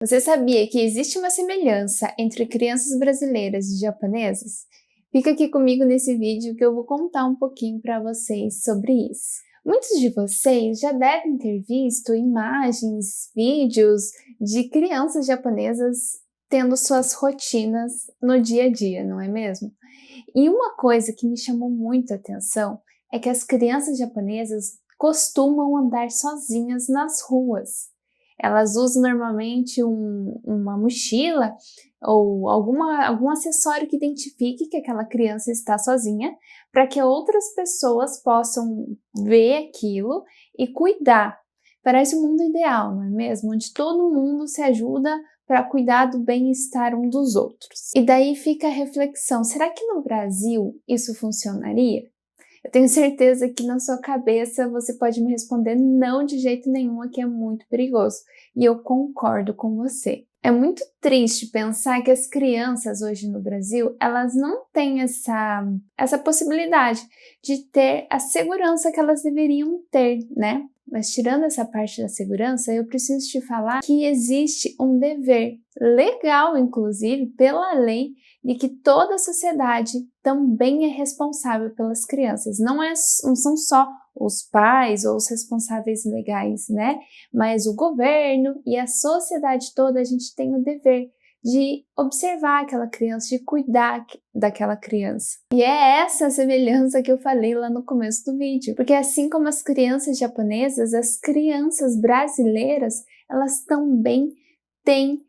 Você sabia que existe uma semelhança entre crianças brasileiras e japonesas? Fica aqui comigo nesse vídeo que eu vou contar um pouquinho para vocês sobre isso. Muitos de vocês já devem ter visto imagens, vídeos de crianças japonesas tendo suas rotinas no dia a dia, não é mesmo? E uma coisa que me chamou muito a atenção é que as crianças japonesas costumam andar sozinhas nas ruas. Elas usam normalmente uma mochila ou algum acessório que identifique que aquela criança está sozinha, para que outras pessoas possam ver aquilo e cuidar. Parece um mundo ideal, não é mesmo? Onde todo mundo se ajuda para cuidar do bem-estar um dos outros. E daí fica a reflexão, será que no Brasil isso funcionaria? Eu tenho certeza que na sua cabeça você pode me responder não de jeito nenhum, que é muito perigoso. E eu concordo com você. É muito triste pensar que as crianças hoje no Brasil, elas não têm essa possibilidade de ter a segurança que elas deveriam ter, né? Mas tirando essa parte da segurança, eu preciso te falar que existe um dever legal, inclusive, pela lei, de que toda a sociedade também é responsável pelas crianças. Não são só os pais ou os responsáveis legais, né? Mas o governo e a sociedade toda, a gente tem o dever de observar aquela criança, de cuidar daquela criança. E é essa a semelhança que eu falei lá no começo do vídeo, porque assim como as crianças japonesas, as crianças brasileiras, elas também têm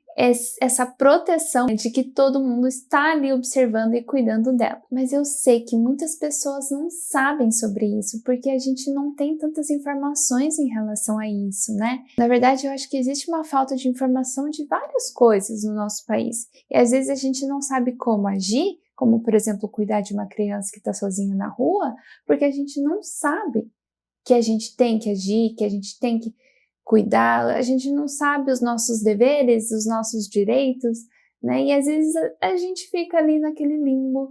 essa proteção de que todo mundo está ali observando e cuidando dela. Mas eu sei que muitas pessoas não sabem sobre isso, porque a gente não tem tantas informações em relação a isso, né? Na verdade, eu acho que existe uma falta de informação de várias coisas no nosso país. E às vezes a gente não sabe como agir, como, por exemplo, cuidar de uma criança que está sozinha na rua, porque a gente não sabe que a gente tem que agir, que a gente tem que cuidar, a gente não sabe os nossos deveres, os nossos direitos, né? E às vezes a gente fica ali naquele limbo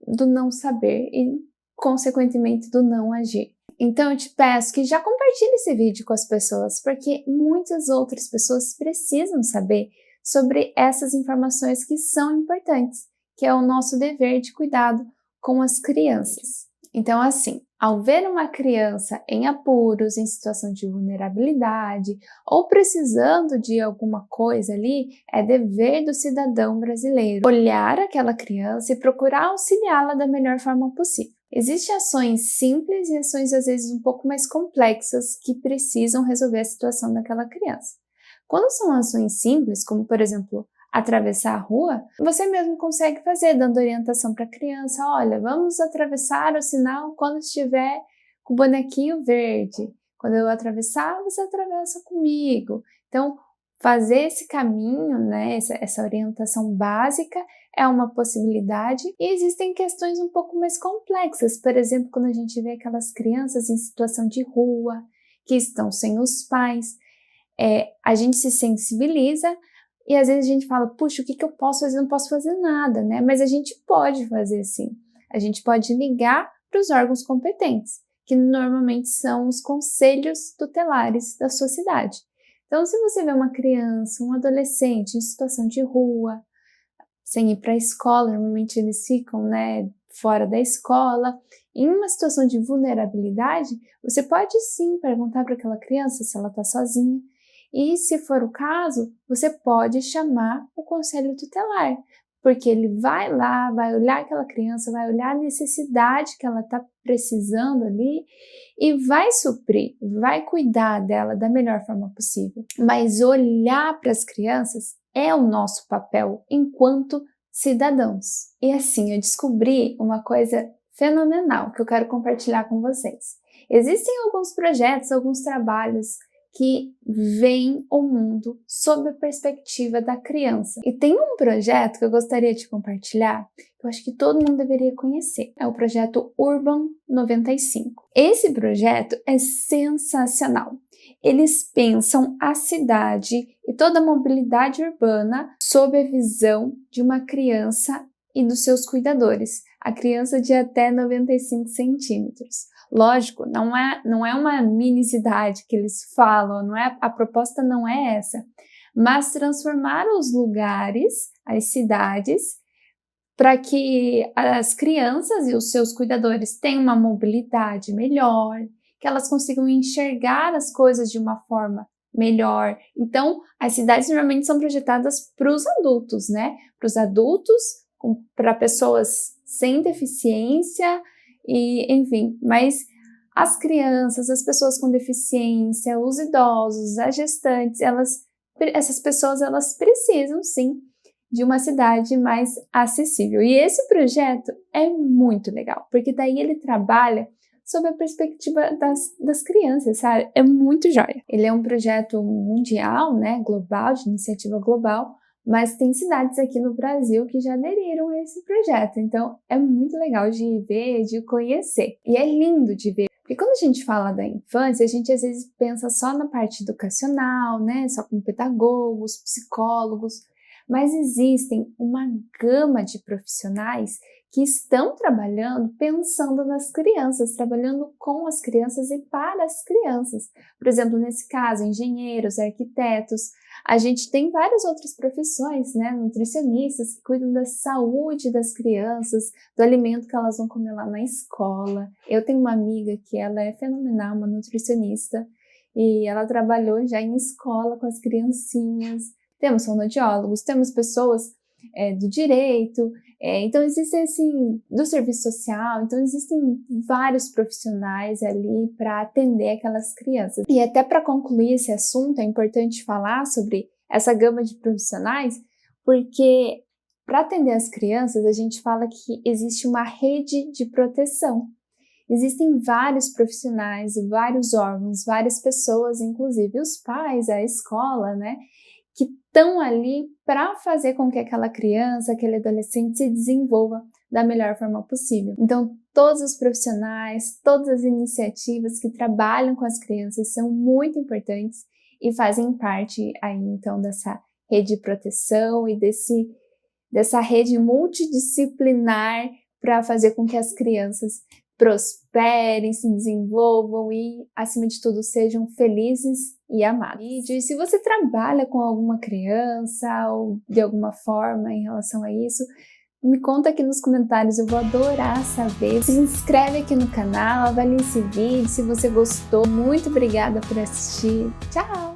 do não saber e, consequentemente, do não agir. Então eu te peço que já compartilhe esse vídeo com as pessoas, porque muitas outras pessoas precisam saber sobre essas informações que são importantes, que é o nosso dever de cuidado com as crianças. Então, assim, ao ver uma criança em apuros, em situação de vulnerabilidade ou precisando de alguma coisa ali, é dever do cidadão brasileiro olhar aquela criança e procurar auxiliá-la da melhor forma possível. Existem ações simples e ações às vezes um pouco mais complexas que precisam resolver a situação daquela criança. Quando são ações simples, como por exemplo, atravessar a rua, você mesmo consegue fazer, dando orientação para a criança, olha, vamos atravessar o sinal quando estiver com o bonequinho verde. Quando eu atravessar, você atravessa comigo. Então, fazer esse caminho, né, essa orientação básica é uma possibilidade. E existem questões um pouco mais complexas, por exemplo, quando a gente vê aquelas crianças em situação de rua, que estão sem os pais, a gente se sensibiliza. E às vezes a gente fala, puxa, o que eu posso fazer? Não posso fazer nada, né? Mas a gente pode fazer sim. A gente pode ligar para os órgãos competentes, que normalmente são os conselhos tutelares da sua cidade. Então, se você vê uma criança, um adolescente em situação de rua, sem ir para a escola, normalmente eles ficam, né, fora da escola, em uma situação de vulnerabilidade, você pode sim perguntar para aquela criança se ela está sozinha. E, se for o caso, você pode chamar o conselho tutelar, porque ele vai lá, vai olhar aquela criança, vai olhar a necessidade que ela está precisando ali e vai suprir, vai cuidar dela da melhor forma possível. Mas olhar para as crianças é o nosso papel enquanto cidadãos. E assim, eu descobri uma coisa fenomenal que eu quero compartilhar com vocês. Existem alguns projetos, alguns trabalhos que veem o mundo sob a perspectiva da criança. E tem um projeto que eu gostaria de compartilhar, que eu acho que todo mundo deveria conhecer. É o projeto Urban 95. Esse projeto é sensacional. Eles pensam a cidade e toda a mobilidade urbana sob a visão de uma criança e dos seus cuidadores, a criança de até 95 centímetros. Lógico, não é uma mini cidade que eles falam, a proposta não é essa, mas transformar os lugares, as cidades, para que as crianças e os seus cuidadores tenham uma mobilidade melhor, que elas consigam enxergar as coisas de uma forma melhor. Então, as cidades normalmente são projetadas para os adultos, né? Para os adultos, para pessoas sem deficiência, e enfim, mas as crianças, as pessoas com deficiência, os idosos, as gestantes, essas pessoas elas precisam sim de uma cidade mais acessível. E esse projeto é muito legal, porque daí ele trabalha sob a perspectiva das crianças, sabe? É muito joia. Ele é um projeto mundial, né, global, de iniciativa global, mas tem cidades aqui no Brasil que já aderiram a esse projeto. Então, é muito legal de ver, de conhecer. E é lindo de ver. Porque quando a gente fala da infância, a gente às vezes pensa só na parte educacional, né? Só com pedagogos, psicólogos. Mas existem uma gama de profissionais que estão trabalhando pensando nas crianças, trabalhando com as crianças e para as crianças. Por exemplo, nesse caso, engenheiros, arquitetos. A gente tem várias outras profissões, né? Nutricionistas que cuidam da saúde das crianças, do alimento que elas vão comer lá na escola. Eu tenho uma amiga que ela é fenomenal, uma nutricionista, e ela trabalhou já em escola com as criancinhas. Temos fonoaudiólogos, temos pessoas do direito, então existe assim, do serviço social, então existem vários profissionais ali para atender aquelas crianças. E até para concluir esse assunto, é importante falar sobre essa gama de profissionais, porque para atender as crianças, a gente fala que existe uma rede de proteção. Existem vários profissionais, vários órgãos, várias pessoas, inclusive os pais, a escola, né? Que estão ali para fazer com que aquela criança, aquele adolescente se desenvolva da melhor forma possível. Então, todos os profissionais, todas as iniciativas que trabalham com as crianças são muito importantes e fazem parte aí, então, dessa rede de proteção e dessa rede multidisciplinar para fazer com que as crianças prosperem, se desenvolvam e, acima de tudo, sejam felizes e amados. E se você trabalha com alguma criança ou de alguma forma em relação a isso, me conta aqui nos comentários, eu vou adorar saber. Se inscreve aqui no canal, avalie esse vídeo se você gostou. Muito obrigada por assistir. Tchau!